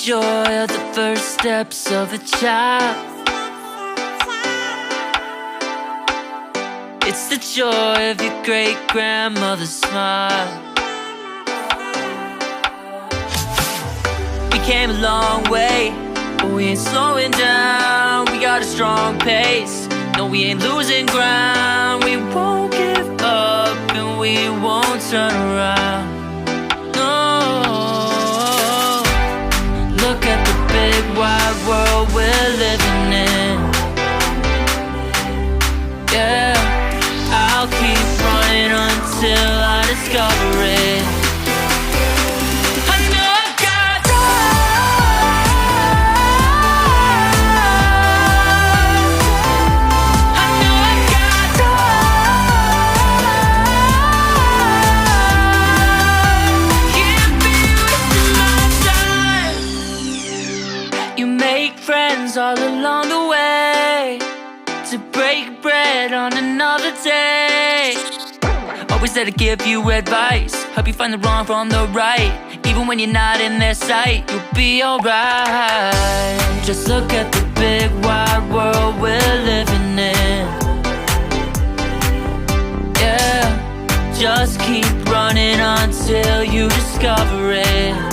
joy of the first steps of a child. It's the joy of your great-grandmother's smile. We came a long way, but we ain't slowing down. We got a strong pace, no, we ain't losing ground. We won't give up and we won't turn around. No, look at the big wide world we're living in. Yeah, I'll keep running until I discover it. All along the way to break bread on another day. Always there to give you advice, help you find the wrong from the right. Even when you're not in their sight, you'll be alright. Just look at the big wide world we're living in. Yeah, just keep running until you discover it.